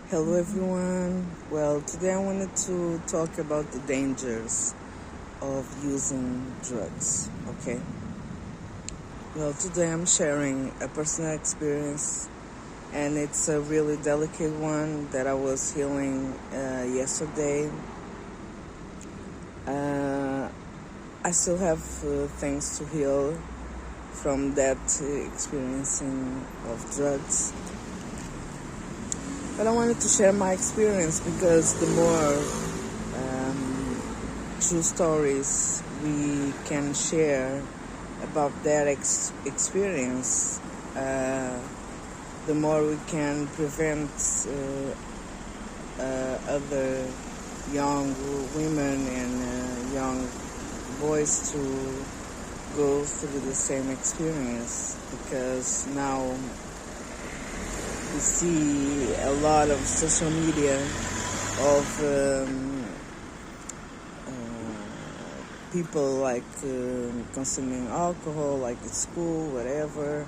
Hello everyone. Well, today I wanted to talk about the dangers of using drugs. Okay. Well, today I'm sharing a personal experience, and it's a really delicate one that I was healing yesterday. I still have things to heal from that experiencing of drugs. But I wanted to share my experience because the more true stories we can share about that experience, the more we can prevent other young women and young boys to go through the same experience. Because now we see a lot of social media of people like consuming alcohol, like at school, whatever,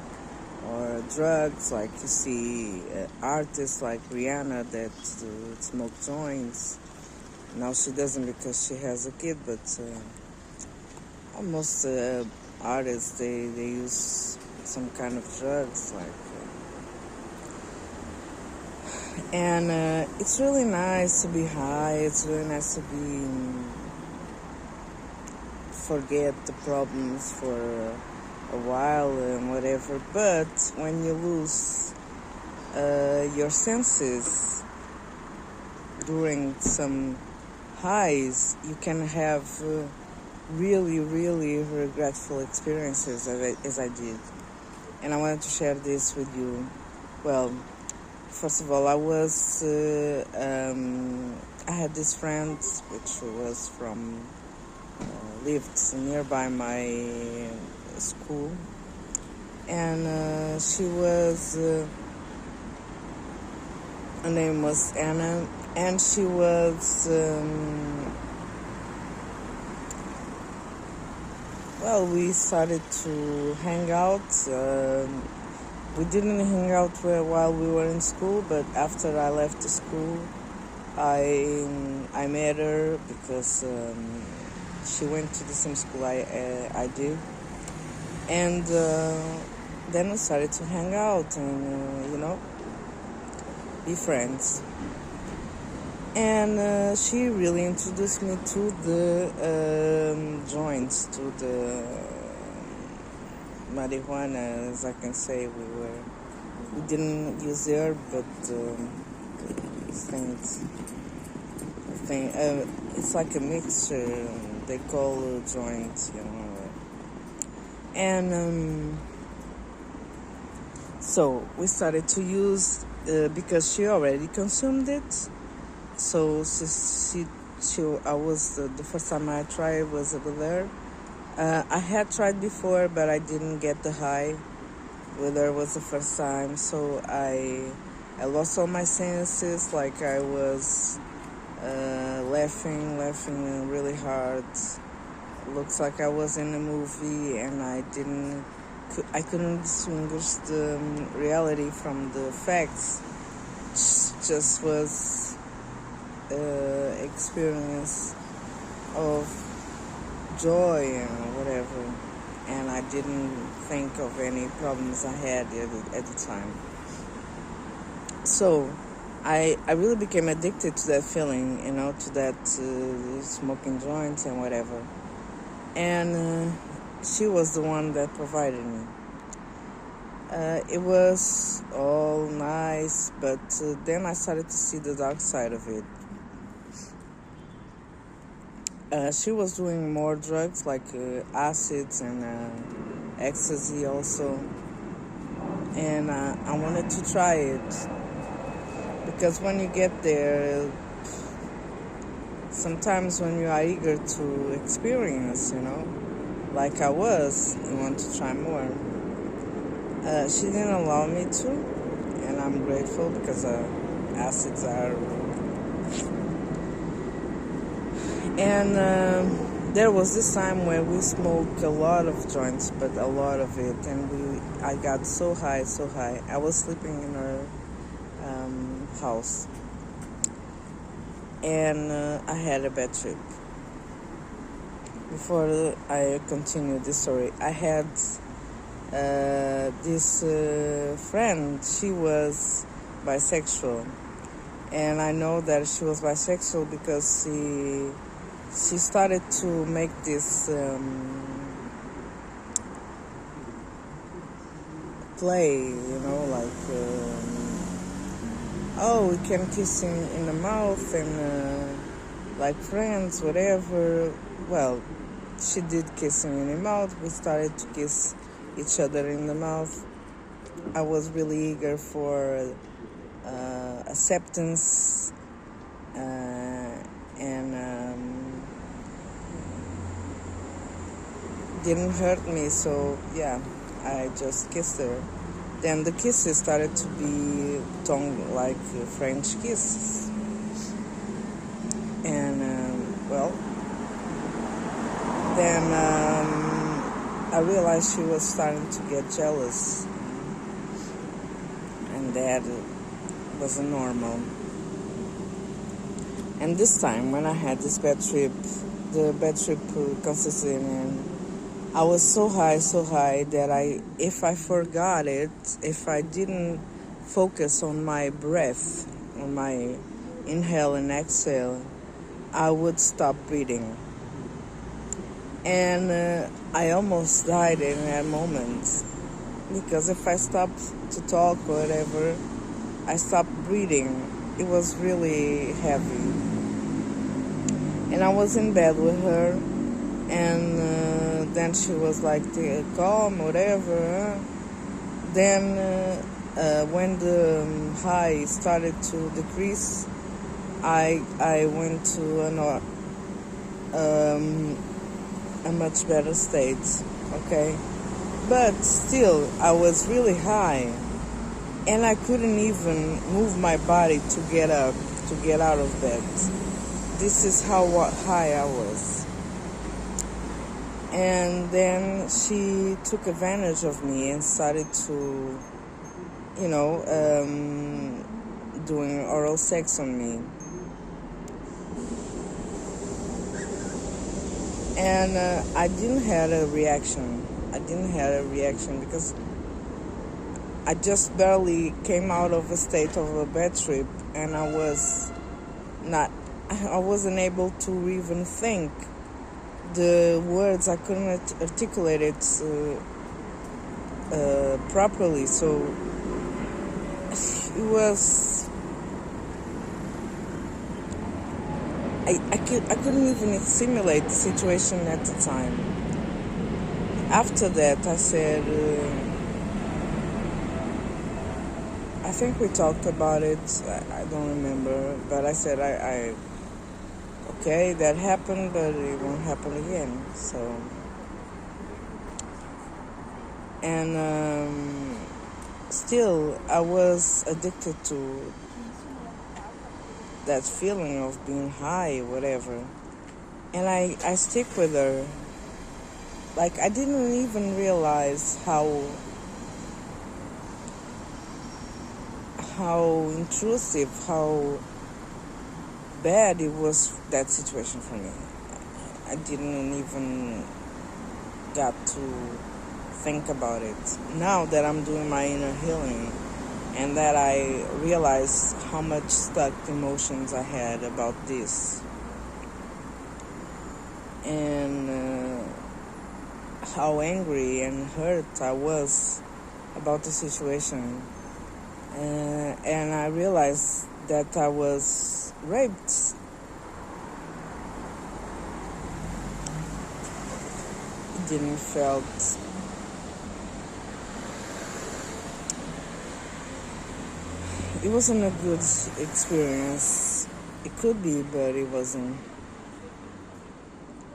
or drugs. Like you see artists like Rihanna that smoke joints. Now she doesn't because she has a kid, but almost artists they use some kind of drugs like. And it's really nice to be high. It's really nice to forget the problems for a while and whatever. But when you lose your senses during some highs, you can have really, really regretful experiences as I did. And I wanted to share this with you. Well, first of all, I had this friend which was lived nearby my school, and she was, her name was Anna, and she was, we started to hang out. We didn't hang out while we were in school, but after I left the school, I met her because she went to the same school I did, and then we started to hang out and be friends. And she really introduced me to the joints, to the marijuana, as I can say. We didn't use herb, but it's like a mixture. They call joints, And so we started to use because she already consumed it. So I was the first time I tried was over there. I had tried before, but I didn't get the high. Whether it was the first time, so I lost all my senses. Like I was laughing really hard. Looks like I was in a movie, and I couldn't distinguish the reality from the facts. Just was experience of joy and whatever, and I didn't think of any problems I had at the time. So I really became addicted to that feeling, to that smoking joints and whatever. And she was the one that provided me. It was all nice, but then I started to see the dark side of it. She was doing more drugs like acids and ecstasy also, and I wanted to try it because when you get there, sometimes when you are eager to experience, like I was, you want to try more. She didn't allow me to, and I'm grateful because acids are. And there was this time where we smoked a lot of joints, but a lot of it, and I got so high. I was sleeping in her house, and I had a bad trip. Before I continue this story, I had this friend. She was bisexual, and I know that she was bisexual because she started to make this play, like oh, we can kiss in the mouth and like friends, whatever. Well, she did kiss him in the mouth. We started to kiss each other in the mouth. I was really eager for acceptance and didn't hurt me, so yeah, I just kissed her. Then the kisses started to be tongue like French kisses, and well, then I realized she was starting to get jealous, and that wasn't normal. And this time, when I had this bad trip, the bad trip consisted in I was so high that if I forgot it, if I didn't focus on my breath, on my inhale and exhale, I would stop breathing. And I almost died in that moment, because if I stopped to talk or whatever, I stopped breathing. It was really heavy. And I was in bed with her, and then she was like, calm, whatever. Then when the high started to decrease, I went to a much better state, okay? But still, I was really high, and I couldn't even move my body to get up, to get out of bed. This is how high I was. And then she took advantage of me and started to, doing oral sex on me. And I didn't have a reaction. Because I just barely came out of a state of a bad trip, and I wasn't able to even think the words. I couldn't articulate it properly, so it was I couldn't even simulate the situation at the time. After that, I said, I think we talked about it, I don't remember, but I said, okay, that happened, but it won't happen again, so. And still, I was addicted to that feeling of being high, whatever. And I stick with her. Like, I didn't even realize how intrusive, how bad it was, that situation for me. I didn't even got to think about it. Now that I'm doing my inner healing, and that I realize how much stuck emotions I had about this, and how angry and hurt I was about the situation, and I realized that I was raped. It didn't felt it wasn't a good experience. It could be, but it wasn't,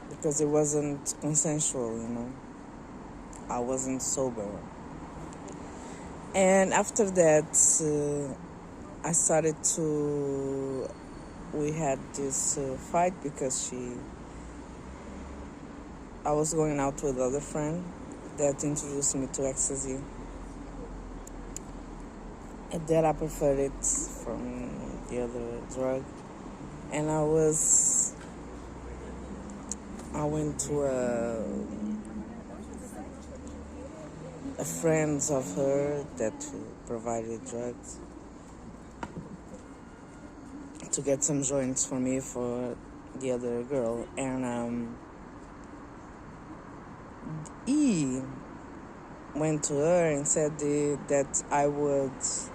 because it wasn't consensual, I wasn't sober. And after that, we had this fight because I was going out with another friend that introduced me to ecstasy. And that I preferred it from the other drug. and I went to a friends of her that provided drugs to get some joints for me for the other girl, and he went to her and said that I was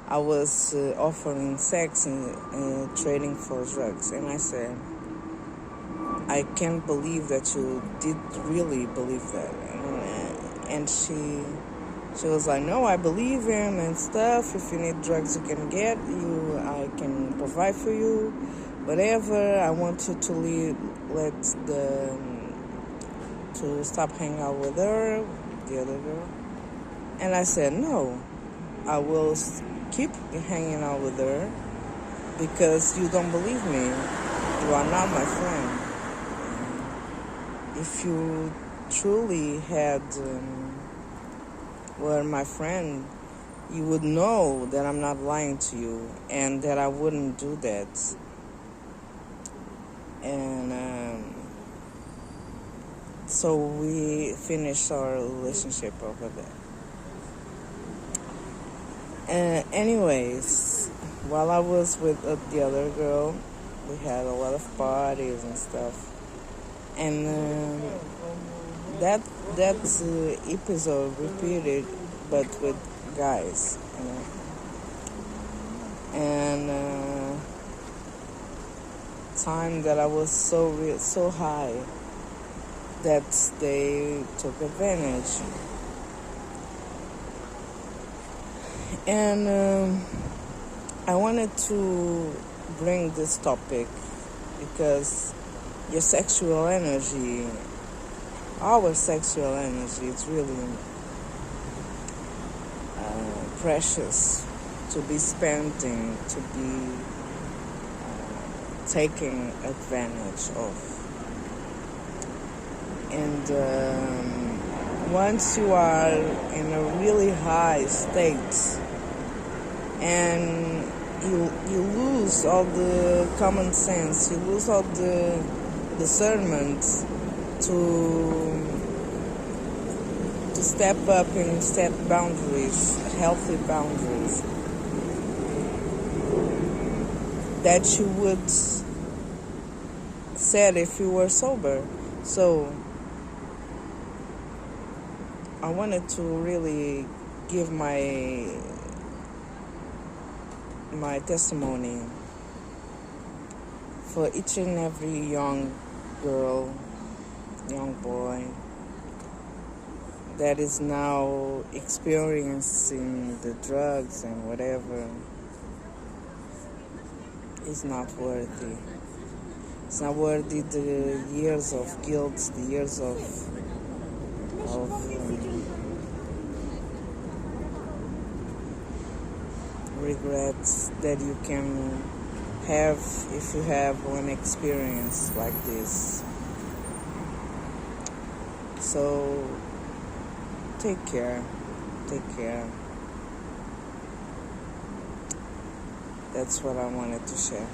offering sex and trading for drugs, and I said, I can't believe that you did really believe that. And she was like, no, I believe him and stuff. If you need drugs, you can get you. I can provide for you, whatever. I want you to to stop hanging out with her, the other girl. And I said, no, I will keep hanging out with her because you don't believe me. You are not my friend. If you truly were my friend, you would know that I'm not lying to you and that I wouldn't do that. And so we finished our relationship over there. Anyways, while I was with the other girl, we had a lot of parties and stuff. And that episode repeated, but with guys, you know. And time that I was so high that they took advantage. And I wanted to bring this topic because your sexual energy, our sexual energy, it's really precious to be spending, to be taking advantage of. And once you are in a really high state and you lose all the common sense, you lose all the discernment to step up and set boundaries, healthy boundaries that you would set if you were sober. So I wanted to really give my testimony for each and every young girl, young boy that is now experiencing the drugs and whatever. Is not worthy. It's not worthy the years of guilt, the years of regrets that you can have if you have one experience like this. So take care. That's what I wanted to share.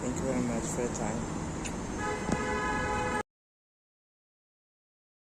Thank you very much for your time.